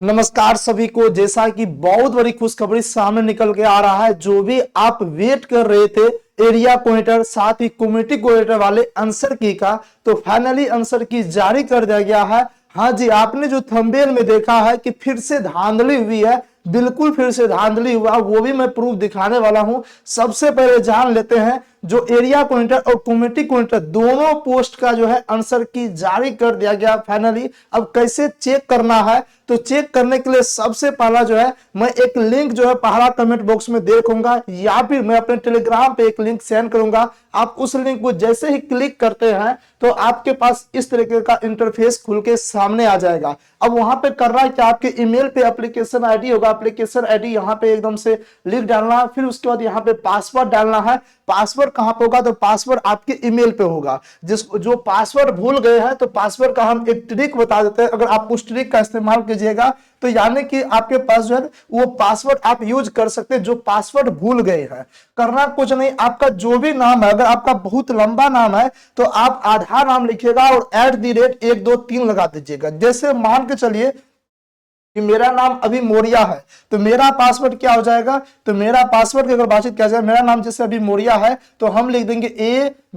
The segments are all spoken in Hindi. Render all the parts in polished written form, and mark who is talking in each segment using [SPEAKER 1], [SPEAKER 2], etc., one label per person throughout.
[SPEAKER 1] नमस्कार सभी को। जैसा कि बहुत बड़ी खुशखबरी सामने निकल के आ रहा है, जो भी आप वेट कर रहे थे एरिया कोऑर्डिनेटर साथ ही कम्युनिटी कोऑर्डिनेटर वाले आंसर की का, तो फाइनली आंसर की जारी कर दिया गया है। हाँ जी, आपने जो थंबनेल में देखा है कि फिर से धांधली हुई है, बिल्कुल फिर से धांधली हुआ, वो भी मैं प्रूफ दिखाने वाला हूं। सबसे पहले जान लेते हैं जो एरिया कोऑर्डिनेटर और कम्युनिटी कोऑर्डिनेटर दोनों पोस्ट का जो है आंसर की जारी कर दिया गया फाइनली। अब कैसे चेक करना है, तो चेक करने के लिए सबसे पहला जो है मैं एक लिंक जो है पहला कमेंट बॉक्स में देखूंगा या फिर मैं अपने टेलीग्राम पे एक लिंक सेंड करूंगा। आप उस लिंक को जैसे ही क्लिक करते हैं तो आपके पास इस तरीके का इंटरफेस खुल के सामने आ जाएगा। अब वहां पे करना है कि आपके ईमेल पे एप्लीकेशन आईडी होगा, एप्लीकेशन आईडी यहाँ पे एकदम से लिख डालना है, फिर उसके बाद यहाँ पे पासवर्ड डालना है। पासवर्ड कहां पे होगा, तो पासवर्ड आपके ईमेल पे होगा। जो पासवर्ड भूल गए हैं तो पासवर्ड का हम एक ट्रिक बता देते हैं। अगर आप उस ट्रिक का इस्तेमाल कीजिएगा तो यानी कि आपके पास जो है वो पासवर्ड आप यूज कर सकते हैं जो पासवर्ड भूल गए हैं। करना कुछ नहीं, आपका जो भी नाम है, अगर आपका बहुत लंबा नाम है तो आप आधा नाम लिखिएगा और @123 लगा दीजिएगा। जैसे मान के चलिए कि मेरा नाम अभी मोरिया है, तो मेरा पासवर्ड क्या हो जाएगा, तो मेरा पासवर्ड की अगर बातचीत किया जाए, मेरा नाम जैसे अभी मोरिया है तो हम लिख देंगे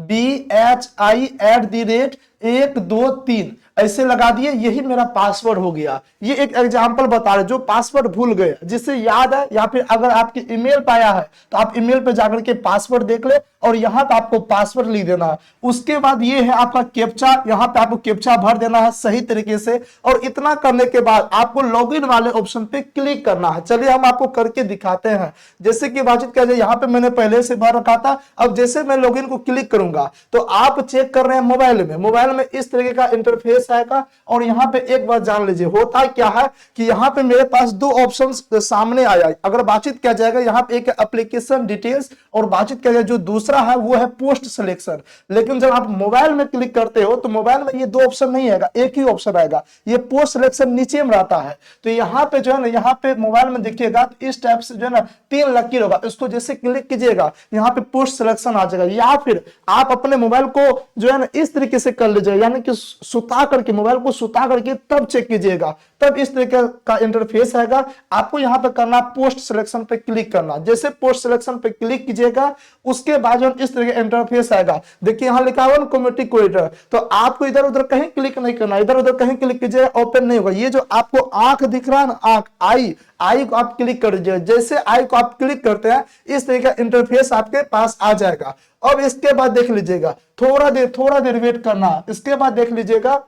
[SPEAKER 1] ABHI@123 ऐसे लगा दिए, यही मेरा पासवर्ड हो गया। ये एक एग्जांपल बता रहे जो पासवर्ड भूल गए, जिससे याद है, या फिर अगर आपके ईमेल पे आया है तो आप ईमेल पे जाकर के पासवर्ड देख ले और यहाँ पे आपको पासवर्ड लिख देना है। उसके बाद ये है आपका कैप्चा, यहाँ पे आपको कैप्चा भर देना है सही तरीके से, और इतना करने के बाद आपको लॉगिन वाले ऑप्शन पे क्लिक करना है। चलिए हम आपको करके दिखाते हैं। जैसे कि बातचीत किया जाए, यहाँ पे मैंने पहले से भर रखा था। अब जैसे मैं लॉगिन को क्लिक करूंगा तो आप चेक कर रहे हैं मोबाइल में इस तरीके का इंटरफेस आएगा। और यहाँ पे एक बात जान लीजिए, होता क्या है कि यहाँ पे मेरे पास दो ऑप्शन सामने आया। अगर बातचीत किया जाएगा, यहाँ पे एक एप्लीकेशन डिटेल्स और बातचीत किया जाए जो दूसरा है वो है पोस्ट सिलेक्शन। लेकिन जब आप मोबाइल में क्लिक करते हो तो मोबाइल में ये दो ऑप्शन नहीं आएगा, एक ही ऑप्शन आएगा, ये पोस्ट सिलेक्शन नीचे में रहता है। तो यहाँ पे जो है ना, यहाँ पे मोबाइल में देखिएगा तो इस टाइप से जो है ना 3 लकीर होगा, इसको जैसे क्लिक कीजिएगा यहाँ पे पोस्ट सिलेक्शन आ जाएगा। या फिर आप अपने मोबाइल को जो है ना इस तरीके से कर लीजिएगा, यानी कि सुता करके, मोबाइल को सुता करके तब चेक कीजिएगा, तब इस तरीके का इंटरफेस आएगा। आपको यहाँ पे करना पोस्ट सिलेक्शन पे क्लिक करना। जैसे पोस्ट सिलेक्शन पे क्लिक कीजिएगा उसके बाद जो इस तरह का इंटरफेस आएगा। देखिए यहाँ लिखा हुआ कम्युनिटी कोऑर्डिनेटर, तो आपको इधर उधर कहीं क्लिक नहीं करना, इधर उधर कहीं क्लिक कीजिए ओपन नहीं होगा। ये जो आपको आंख दिख रहा है ना, आंख आई को आप क्लिक कर दीजिए। जैसे आई को आप क्लिक करते हैं इस तरह का इंटरफेस आपके पास आ जाएगा। अब इसके बाद देख लीजिएगा, थोड़ा देर वेट करना। इसके बाद देख लीजिएगा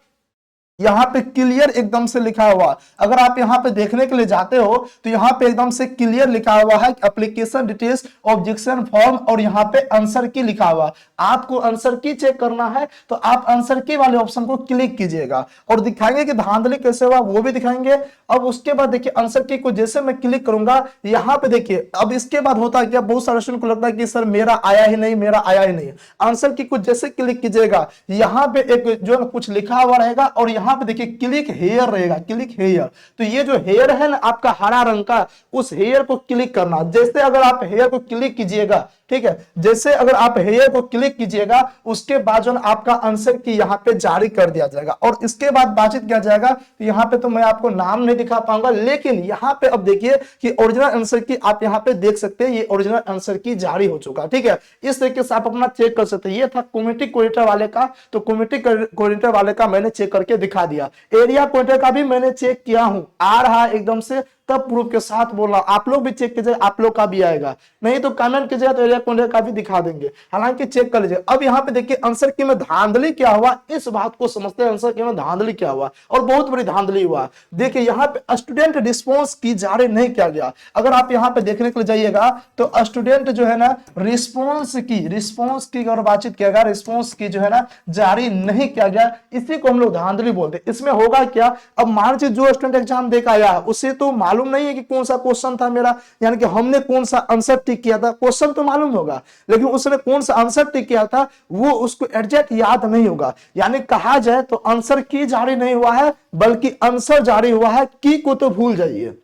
[SPEAKER 1] यहाँ पे क्लियर एकदम से लिखा हुआ। अगर आप यहाँ पे देखने के लिए जाते हो तो यहाँ पे एकदम से क्लियर लिखा हुआ है एप्लीकेशन डिटेल्स, ऑब्जेक्शन फॉर्म और यहाँ पे आंसर की लिखा हुआ। आपको आंसर की चेक करना है तो आप आंसर की वाले ऑप्शन को क्लिक कीजिएगा और दिखाएंगे कि धांधली कैसे हुआ वो भी दिखाएंगे। अब उसके बाद देखिए आंसर की को जैसे मैं क्लिक करूंगा यहाँ पे देखिए, अब इसके बाद होता है क्या, बहुत सारे स्टूडेंट को लगता है कि सर मेरा आया ही नहीं। आंसर की को जैसे क्लिक कीजिएगा यहाँ पे एक जो कुछ लिखा हुआ रहेगा और यहाँ पे देखिए क्लिक हेयर रहेगा, क्लिक हेयर। तो ये जो हेयर है ना आपका हरा रंग का, उस हेयर को क्लिक करना। जैसे अगर आप हेयर को क्लिक कीजिएगा, ठीक है, जैसे अगर आप हेयर को क्लिक कीजिएगा उसके बाद जो आपका आंसर की यहाँ पे जारी कर दिया जाएगा। और इसके बाद बातचीत किया जाएगा तो यहाँ पे तो मैं आपको नाम नहीं दिखा पाऊंगा, लेकिन यहाँ पे अब देखिए कि ओरिजिनल आंसर की आप यहाँ पे देख सकते हैं, ये ओरिजिनल आंसर की जारी हो चुका। ठीक है, इस तरीके से आप अपना चेक कर सकते हैं। ये था कम्युनिटी कोऑर्डिनेटर वाले का, तो कम्युनिटी कोऑर्डिनेटर वाले का मैंने चेक करके दिखा दिया। एरिया कोऑर्डिनेटर का भी मैंने चेक किया हूं, आ रहा है एकदम से, तब प्रूफ के साथ बोल रहा हूं। आप लोग भी चेक कीजिए, आप लोग का भी आएगा, नहीं तो कमेंट कीजिएगा तो एरिया कोऑर्डिनेटर का भी दिखा देंगे। हालांकि चेक कर लीजिए। अब यहाँ पे देखिए आंसर की में धांधली क्या हुआ, इस बात को समझते हैं आंसर की में धांधली क्या हुआ, और बहुत बड़ी धांधली हुआ। देखिए यहाँ पे स्टूडेंट रिस्पॉन्स की जारी नहीं किया गया। अगर आप यहाँ पे देखने के लिए जाइएगा तो स्टूडेंट जो है ना रिस्पॉन्स की अगर बातचीत किया गया, रिस्पॉन्स की जो है ना जारी नहीं किया गया, इसी को हम लोग धांधली बोलते हैं। इसमें होगा क्या, अब मान लीजिए जो स्टूडेंट एग्जाम देकर आया उसे तो मालूम नहीं है कि कौन सा क्वेश्चन था मेरा, यानी कि हमने कौन सा आंसर टिक किया था। क्वेश्चन तो मालूम होगा लेकिन उसने कौन सा आंसर टिक किया था वो उसको एग्जैक्ट याद नहीं होगा। यानी कहा जाए तो आंसर की जारी नहीं हुआ है बल्कि आंसर जारी हुआ है, की को तो भूल जाइए,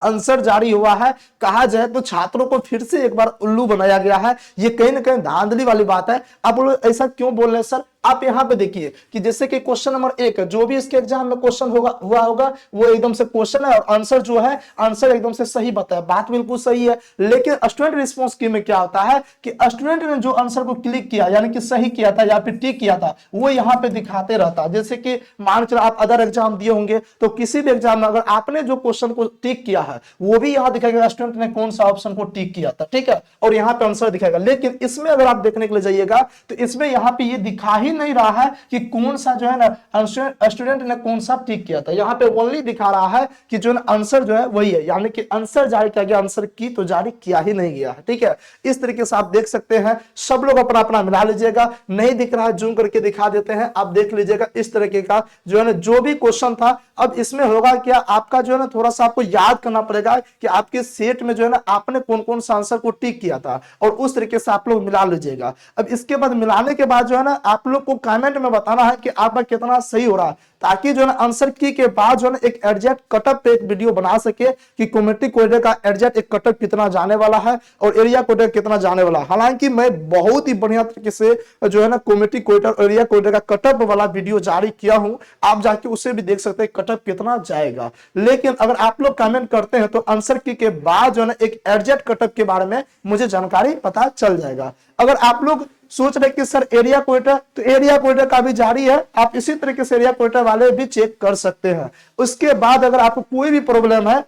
[SPEAKER 1] आंसर जारी हुआ है। कहा जाए तो छात्रों को फिर से एक बार उल्लू बनाया गया है। ये कहीं ना कहीं धांधली वाली बात है। आप लोग ऐसा क्यों बोल रहे हैं सर, आप यहाँ पे देखिए कि जैसे कि क्वेश्चन नंबर 1 जो भी इसके एग्जाम में क्वेश्चन हुआ होगा वो एकदम से क्वेश्चन है और आंसर जो है आंसर एकदम से सही बताया, बात बिल्कुल सही है। लेकिन स्टूडेंट रिस्पांस की में क्या होता है कि स्टूडेंट ने जो आंसर को क्लिक किया यानी कि सही किया था या फिर टिक किया था वो यहाँ पे दिखाते रहता। जैसे कि मान चलो आप अदर एग्जाम दिए होंगे तो किसी भी एग्जाम में अगर आपने जो क्वेश्चन को टिक किया है वो भी यहाँ दिखाएगा स्टूडेंट ने कौन सा ऑप्शन को टिक किया था, ठीक है, और यहाँ पे आंसर दिखाएगा। लेकिन इसमें अगर आप देखने के लिए जाइएगा तो इसमें यहाँ पे ये दिखा ही नहीं रहा है कि कौन सा जो है ना स्टूडेंट ने कौन सा टिक किया था। यहाँ पे ओनली दिखा रहा है कि जो आंसर जो है वही है, यानी कि आंसर जारी किया गया, आंसर की तो जारी किया ही नहीं गया है, ठीक है। इस तरीके से आप देख सकते हैं। सब लोग अपना अपना मिला लीजिएगा, नहीं दिख रहा है जूम करके दिखा देते हैं, आप देख लीजिएगा। इस तरीके का जो है ना जो भी क्वेश्चन था, अब इसमें होगा क्या आपका जो है ना थोड़ा सा आपको याद करना पड़ेगा कि आपके सेट में जो है ना आपने कौन कौन सा आंसर को टिक किया था और उस तरीके से आप लोग मिला लीजिएगा। अब इसके बाद मिलाने के बाद जो है ना आप लोग को कमेंट में बताना है कि आपका कितना सही हो रहा है, ताकि जो है ना आंसर की के बाद जो है ना एक एग्जैक्ट कटअप पे एक वीडियो बना सके कि कम्युनिटी कोड का एग्जैक्ट एक कटअप कितना जाने वाला है और एरिया कोड कितना जाने वाला है। हालांकि मैं बहुत ही बढ़िया तरीके से जो है ना कम्युनिटी कोड और एरिया कोड का कटअप वाला वीडियो जारी किया हूं, आप जाके उसे भी देख सकते हैं कटअप कितना जाएगा। लेकिन अगर आप लोग कमेंट करते हैं तो आंसर की के बाद जो है ना एक एग्जैक्ट कटअप के बारे में मुझे जानकारी पता चल जाएगा। अगर आप लोग सोच रहे कि सर एरिया कोटा, तो एरिया कोटा का भी जारी है, आप इसी तरीके से एरिया कोटा वाले भी चेक कर सकते हैं। उसके बाद अगर आपको कोई भी प्रॉब्लम है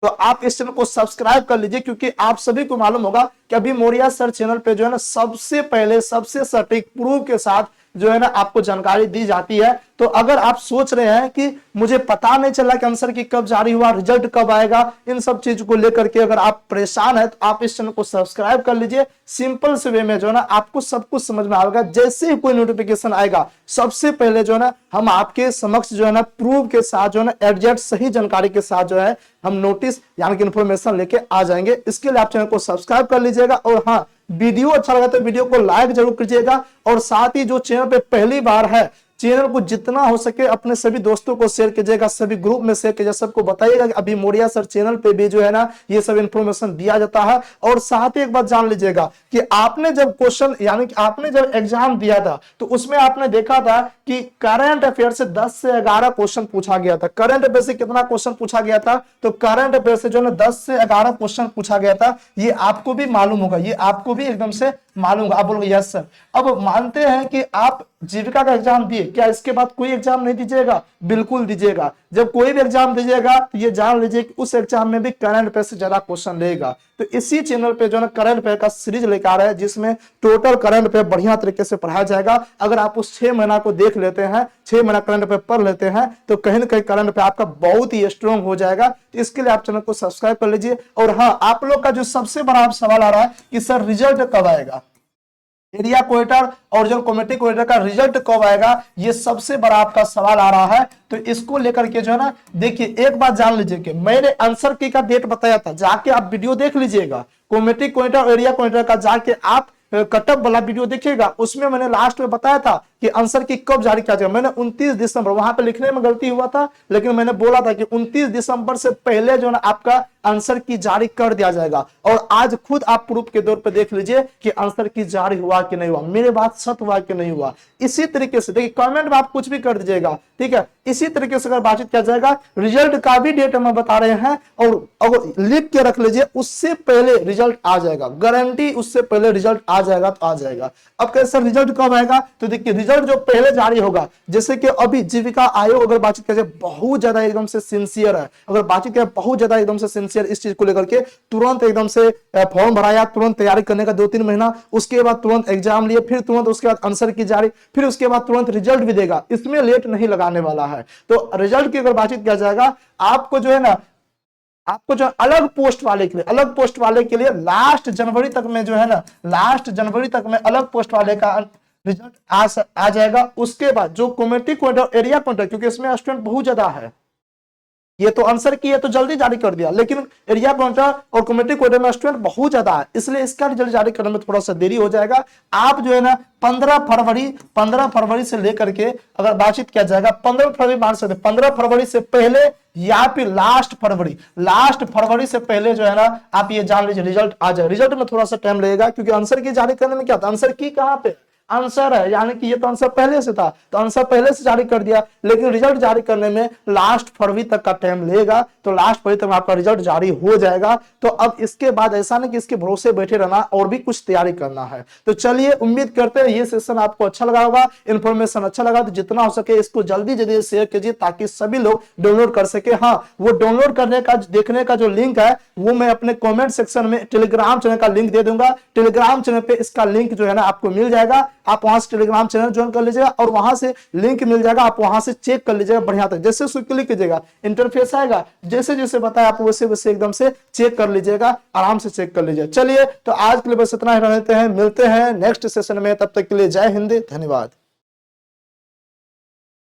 [SPEAKER 1] तो आप इस चैनल को सब्सक्राइब कर लीजिए, क्योंकि आप सभी को मालूम होगा कि अभी मौर्या सर चैनल पे जो है ना सबसे पहले सबसे सटीक प्रूफ के साथ जो है ना आपको जानकारी दी जाती है। तो अगर आप सोच रहे हैं कि मुझे पता नहीं चला कि आंसर की कब जारी हुआ, रिजल्ट कब आएगा, इन सब चीज को लेकर के अगर आप परेशान है तो आप इस चैनल को सब्सक्राइब कर लीजिए। सिंपल से वे में जो है ना आपको सब कुछ समझ में आएगा। जैसे ही कोई नोटिफिकेशन आएगा सबसे पहले जो है ना हम आपके समक्ष जो है ना प्रूफ के साथ जो है ना एग्जैक्ट सही जानकारी के साथ जो है हम नोटिस यानी कि इन्फॉर्मेशन लेके आ जाएंगे। इसके लिए आप चैनल को सब्सक्राइब कर लीजिएगा और हाँ, वीडियो अच्छा लगा तो वीडियो को लाइक जरूर कीजिएगा और साथ ही जो चैनल पे पहली बार है चैनल को जितना हो सके अपने सभी दोस्तों को शेयर कीजिएगा, सभी ग्रुप में शेयर कीजिएगा, सबको बताइएगा कि अभी मौर्या सर चैनल पे भी जो है ना ये सब इंफॉर्मेशन दिया जाता है। और साथ ही एक बात जान लीजिएगा कि आपने जब क्वेश्चन यानी कि आपने जब एग्जाम दिया था तो उसमें आपने देखा था कि करंट अफेयर से 10 से 11 क्वेश्चन पूछा गया था। करंट अफेयर से कितना क्वेश्चन पूछा गया था, तो करंट अफेयर से जो है 10 से 11 क्वेश्चन पूछा गया था। ये आपको भी मालूम होगा, ये आपको भी एकदम से मालूम होगा। आप बोलोगे यस सर। अब मानते हैं कि आप जीविका का एग्जाम दिए, क्या इसके बाद कोई एग्जाम नहीं दीजिएगा? बिल्कुल दीजिएगा। जब कोई भी एग्जाम दीजिएगा तो ये जान लीजिए कि उस एग्जाम में भी करंट अफेयर से ज्यादा क्वेश्चन रहेगा। तो इसी चैनल पे जो है करेंट अफेयर का सीरीज लेकर आ रहा है जिसमें टोटल करंट अफेयर बढ़िया तरीके से पढ़ाया जाएगा। अगर आप उस 6 महीना को देख लेते हैं, 6 महीना करंट अफेयर पढ़ लेते हैं तो कहीं ना कहीं करंट अफेयर आपका बहुत ही स्ट्रॉन्ग हो जाएगा। तो इसके लिए आप चैनल को सब्सक्राइब कर लीजिए। और हाँ, आप लोग का जो सबसे बड़ा सवाल आ रहा है कि सर रिजल्ट कब आएगा, एरिया कोएटर और जो कम्युनिटी कोएटर का रिजल्ट कब आएगा, ये सबसे बड़ा आपका सवाल आ रहा है। तो इसको लेकर के जो है ना देखिए एक बात जान लीजिए कि मैंने आंसर की का डेट बताया था, जाके आप वीडियो देख लीजिएगा। कम्युनिटी कोएटर और एरिया कोएटर का जाके आप कटअप वाला वीडियो देखिएगा, उसमें मैंने लास्ट में बताया था कि आंसर की कब जारी किया जाएगा। मैंने 29 दिसंबर, वहां पे लिखने में गलती हुआ था, लेकिन मैंने बोला था कि 29 दिसंबर से पहले जो है ना आपका आंसर की जारी कर दिया जाएगा। और आज खुद आप प्रूफ के दौर पे देख लीजिए कि आंसर की जारी हुआ कि नहीं हुआ, मेरे बात सच हुआ कि नहीं हुआ। इसी तरीके से देखिए कमेंट में आप कुछ भी कर दीजिएगा, ठीक है। इसी तरीके से अगर बातचीत किया जाएगा, रिजल्ट का भी डेट हम बता रहे हैं और अगर लिख के रख लीजिए, उससे पहले रिजल्ट आ जाएगा, गारंटी उससे पहले रिजल्ट आ जाएगा तो आ जाएगा। अब कैसे रिजल्ट कब आएगा, तो देखिए रिजल्ट जो पहले जारी होगा, जैसे कि अभी जीविका आयोग अगर बातचीत किया जाए बहुत ज्यादा एकदम से सिंसियर है, अगर बातचीत किया बहुत ज्यादा एकदम से सिंसियर इस चीज को लेकर के, तुरंत एकदम से फॉर्म भराया, तुरंत तैयारी करने का 2-3 महीना, उसके बाद तुरंत एग्जाम लिए, फिर तुरंत उसके बाद आंसर की जारी, फिर उसके बाद तुरंत रिजल्ट भी देगा, इसमें लेट नहीं लगाने वाला है। तो रिजल्ट की अगर बातचीत किया जाएगा, आपको जो है ना आपको जो अलग पोस्ट वाले के लिए, अलग पोस्ट वाले के लिए लास्ट जनवरी तक में जो है ना, लास्ट जनवरी तक में अलग पोस्ट वाले का रिजल्ट आ जाएगा। उसके बाद जो कम्युनिटी कोएटर एरिया कोएटर, क्योंकि इसमें स्टूडेंट बहुत ज्यादा है, ये तो आंसर की है तो जल्दी जारी कर दिया, लेकिन एरिया कोएटर और कम्युनिटी कोएटर में स्टूडेंट बहुत ज्यादा है, इसलिए इसका रिजल्ट जारी करने में थोड़ा सा देरी हो जाएगा। आप जो है ना 15 फरवरी से लेकर के अगर बातचीत किया जाएगा, 15 फरवरी मान सकते, 15 फरवरी से पहले या फिर लास्ट फरवरी से पहले जो है ना आप ये जान लीजिए रिजल्ट आ जाए। रिजल्ट में थोड़ा सा टाइम लगेगा, क्योंकि आंसर की जारी करने में क्या था, आंसर की कहां पे, आंसर है, यानी कि ये तो आंसर पहले से था, तो आंसर पहले से जारी कर दिया, लेकिन रिजल्ट जारी करने में लास्ट फरवरी तक का टाइम लेगा, तो लास्ट फरवरी तक आपका रिजल्ट जारी हो जाएगा। तो अब इसके बाद ऐसा नहीं कि इसके भरोसे बैठे रहना, और भी कुछ तैयारी करना है। तो चलिए, उम्मीद करते हैं ये सेशन आपको अच्छा लगा होगा, इन्फॉर्मेशन अच्छा लगा तो जितना हो सके इसको जल्दी जल्दी शेयर कीजिए ताकि सभी लोग डाउनलोड कर सके। हाँ, वो डाउनलोड करने का, देखने का जो लिंक है वो मैं अपने कमेंट सेक्शन में टेलीग्राम चैनल का लिंक दे दूंगा। टेलीग्राम चैनल पे इसका लिंक जो है ना आपको मिल जाएगा, आप वहां से टेलीग्राम चैनल ज्वाइन कर लीजिएगा और वहां से लिंक मिल जाएगा, आप वहां से चेक कर लीजिएगा बढ़िया तक। जैसे उसको क्लिक कीजिएगा इंटरफेस आएगा, जैसे जैसे बताया आप वैसे वैसे एकदम से चेक कर लीजिएगा, आराम से चेक कर लीजिएगा। चलिए, तो आज के लिए बस इतना ही रहते हैं, मिलते हैं नेक्स्ट सेशन में, तब तक के लिए जय हिंद, धन्यवाद।